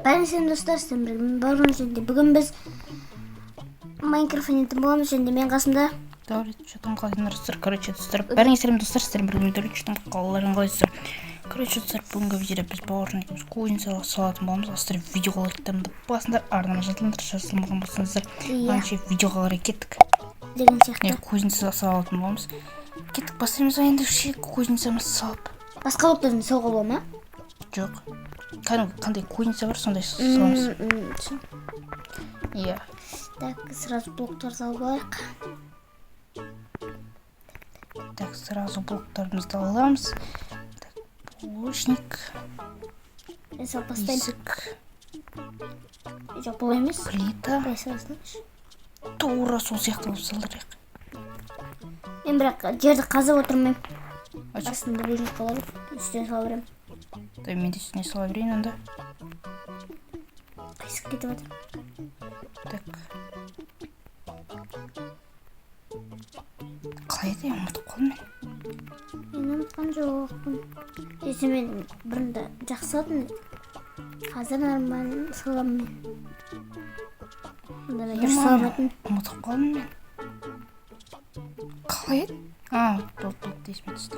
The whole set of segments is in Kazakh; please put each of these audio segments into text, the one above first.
Ben senin dostlarsın bir barın şimdi. Bugün biz Minecraft oynadık. Boğamız şimdi benim қасымда. Давай, что там қалайсыздар, короче, достар. Бәріңе сәлем достар, сіздермен бірге видео что там қалаларың қалайсыздар. Короче, достар, бүгінгі видеода біз бауыржан екеуміз кузницаға салатын боламыз. Астыр видеоға лайктарымды басыңдар, ардынан жазылмаған болсаңыздар. Анша видеоға қарай кеттік. Деген сияқты. Кузницаға салатын боламыз. Кеттік, бастаймыз енді кузницамызды салып. Басқа блоктардан салуға бола ма? Жоқ. Қандай кузница бар, сондай саламыз. Иә. Так, сразу блоктар салып алайық. Так, сразу блоктарымызды аламыз. Так, булочник. Есік. Жоқ, бұл емес. Плита. Тура сол сияқты болып салдырайық. Мен бірақ жерді қазып отырмайым. Астында бөлініп қалады. Үстіне сала берем. Мен де үстіне сала берейін онда. Қисық кетіп жатыр. Так. Қалай еді, ұмытып қалдым мен. Мен ұмытқан жоқпын. Десе мен бұрында жақсы салатын. Қазір нормально саламын мен. Онда мен дұрыс саламатын. Ұмытып қалдым мен. Қалай еді? Болды, есіме түсті.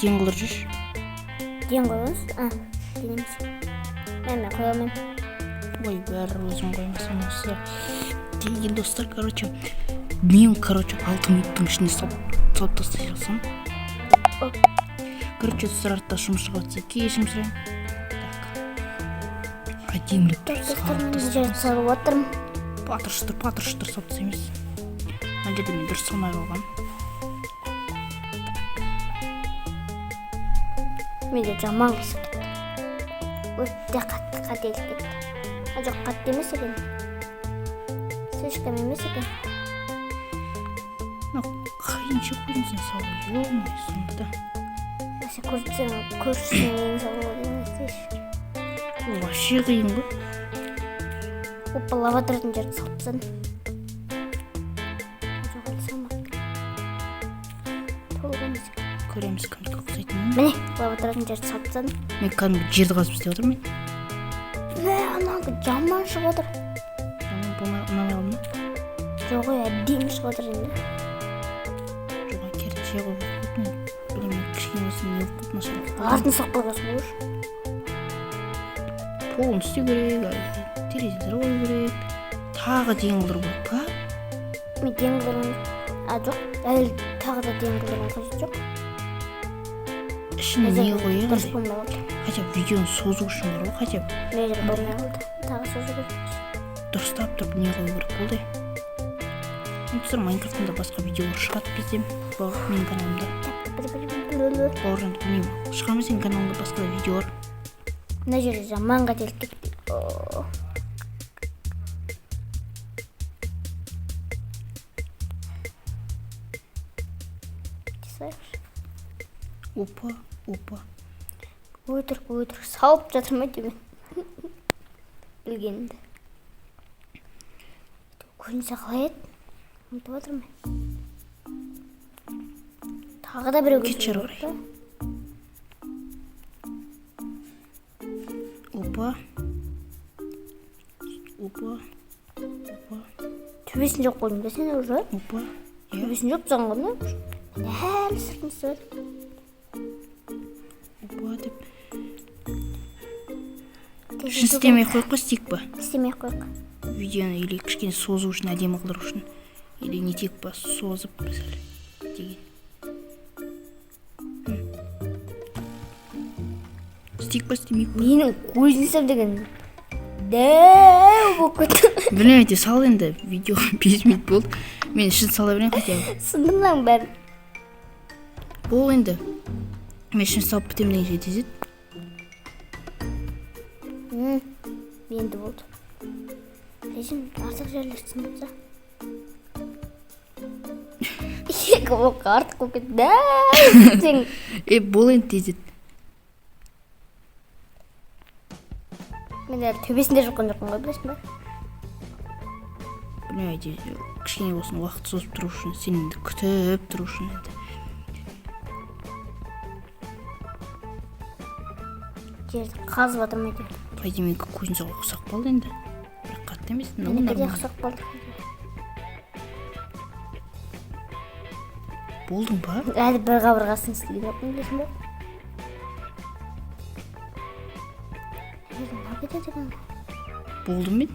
Ден қылыр жүрш? Ден қойыңыз? Денеміз. Мен қоя алмайым. Ой, бәрі өзім қоймасам осы. Деген достар, короче, мен, 6 минуттың ішінде салып тастай алсам. Короче, достар, артта жұмысшыға өтсек, кешірім сұрайын. Так. Әдемілік салып тастай. Салып отырмын. Патыршытыр салып тастаймыз. Әлде де мен дұрыс салмай қалған. Менде жаман қисық кетті. Өтте қатты қателік кетті. Жоқ, қатты емес екен. Слишком емес екен. Қайынша көрінсен салу, ё-мо, сонда да. Мәсе көршісін ең салуға дейін істейші. Вообще қиын ғой. Опа, лава тұратын жерді салып тастадым. Жоқ, әлі салмады. Толық емес екен. Көреміз кімді ұқсайтынын. Міне, лава тұратын жерді салып тастадым. Мен кәдімгі жерді қазып істеп отырмын мен. Анағы жаман шығып отыр. Болмай ұнамай қалды ма? Жоқ, әдемі шығып отыр енді. Жоқ, керісінше қойып отыр. Білмеймін, кішкене болсын не оқып нашар. Артын соқпай қалсын болуш. Полын істеу керек, терезелер қою керек. Тағы ден қылдыру керек па? Мен ден қылдырған. Жоқ, әлі тағы да ден қылдырған қажет жоқ. Ішіне не қойып? Дұрыс болмай қалды. Хотя видеоны созу үшін бар ғой, хотя Мейлі болмай қалды. Тағы созу керек. дұрыстап тұрып не қою керек болды. Достар, Майнкрафтында басқа видеолар шығады бізде. Менің каналымда. Бауыржан, білмеймін. Шыға ма сенің каналыңда басқа да видеолар? Мына жерде жаман қателік кетті. Опа. Өтірік. Салып жатыр ма деймін. Білгенімді. Көрінсе қалай еді? Ұмытып отырмын. Тағы да біреу кетші орай. Опа. Төбесін жоқ қойдым да сен уже? Опа. Төбесін жоқ бұзған ғой ма? Әлі сыртын істеп отыр. Опа деп. Істемей қойып істейік па? Істемей қойық. Видеоны или кішкене созу үшін, әдемі қылдыру үшін. Или не тек па, созып мысалы деген. Істейік па, істемейік па? Менің көзінсем деген дәу болып кетті. Білмейді, сал енді, видео 5 минут болды. Мен ішін сала берейін хотя бы. Сындырмаң бәрін. Бол енді. Мен ішін салып бітем деген жетезет. Енді болды. Режим артық жерлер сындырса. Оққа артық болып кетті. Сен Бол енді тез ет. мен әлі төбесінде жоққан жоқпын ғой, білесің ба? Білмейді, кішкене болсын уақыт созып тұру үшін, сен енді күтіп тұру үшін енді. Жерді қазып отырмай деп. Пайда мен көзін соға ұқсақ болды енді. Бірақ қатты емес. Мен бірде ұқсақ болды. Болдың ба? Әлі бір қабырғасын істеген жоқпын, білесің ба? Елім кетеді екен. Болдым мен?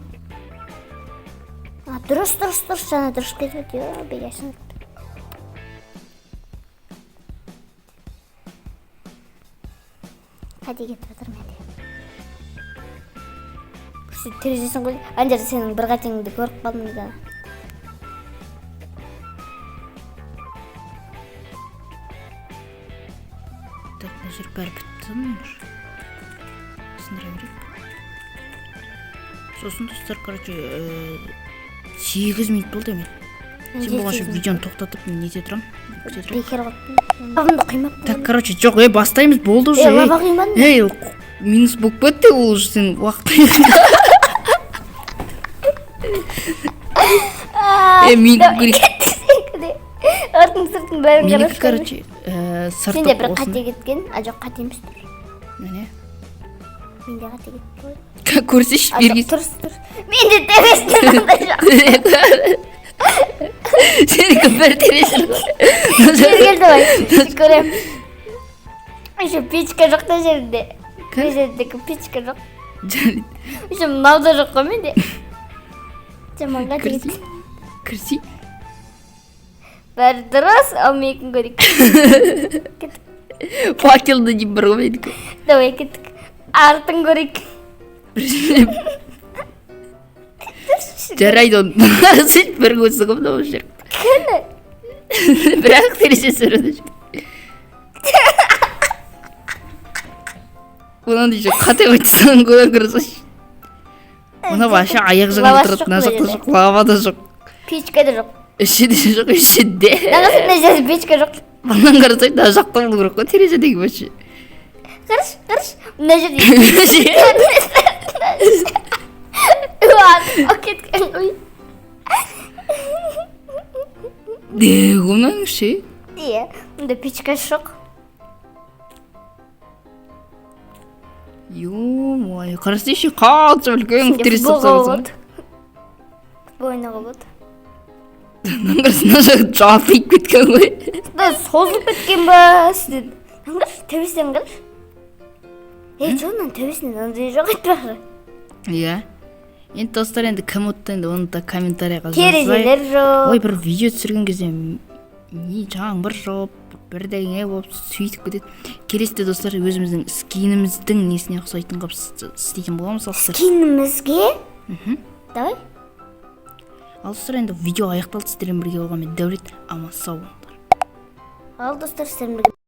Дұрыс, жаңа дұрыс кетіп еді, бейляшын. Қайда кетіп жатыр мен де. Күшті терезесін қой. Ана жерде сенің бір қатеңді көріп қалдым дейді. Так, мына жер бәрі бітті ме? Сындыра берейік. Сосын достар, короче, 8 минут болды мен. Сен болғанша видеоны тоқтатып, мен нете тұрам. Бекер қылыптым. Лавымды құймаппын. Так, короче, жоқ, бастаймыз, болды уже. Лава құймадың. Минус болып кетті, ол уже сен уақыт. Мен көрейік. Артың сыртың бәрін Менікі, қарап короче, Сенде сыртық бір болсын. қате кеткен, жоқ қате емес тұр. Міне. Менде қате кетті ғой. Көрсеш, бергіз. Тұрс. Менде төбесінен андай жоқ. Сенікі бір тереже ғой. Келді ғой, көрем. Еще печка жоқ та жерде. Жердегі печка жоқ. Еще мынауда жоқ қой менде. Жаман қате кетті. Кірсей. Бәрі дұрыс, ал менікін көрейік. Факелді дейм бір ғой менікі. Давай кеттік. Артын көрейік. Жарайды оны. Сен бір көзі ғой мынау жер. Кені? Бірақ тереже сөреді жүр. Онан дейші қате өйтсің көзін көрсеш. Ona başa ayak жағын тұрып, мына жақта жоқ, лава да жоқ. Печка да жоқ. Ішінде жоқ, ішінде. Нағасын мына жерде печка жоқ. Бұнан қарасай, мына жақта болу керек қой, терезедегі бөші. Қараш. Мына жерде. О кеткен ғой. Не, онан ше? Иә, мұнда печка жоқ. Ё-мое, қарасайшы, қанша үлкен терезе тапсырасың. Футбол ойнауға болады. Мына қарасай, мына жағы жапиып кеткен ғой. Созылып кеткен ба сізден? Қараш, төбесінен қараш. Жоғынан төбесінен андай жоқ айтпақшы. Иә. Енді достар, енді кім ұтты, енді оны да комментарияға Терезелер жоқ. Ой, бір видео түсірген кезде не жаңбыр жауып, бірдеңе болып сөйтіп кетеді. Келесіде достар, өзіміздің скиніміздің несіне ұқсайтын қылып істейтін боламыз. Скинімізге? Давай. Ал достар, енді видео аяқталды, сіздермен бірге болған мен Дәулет, аман сау болыңдар. Ал достар, сіздермен бірге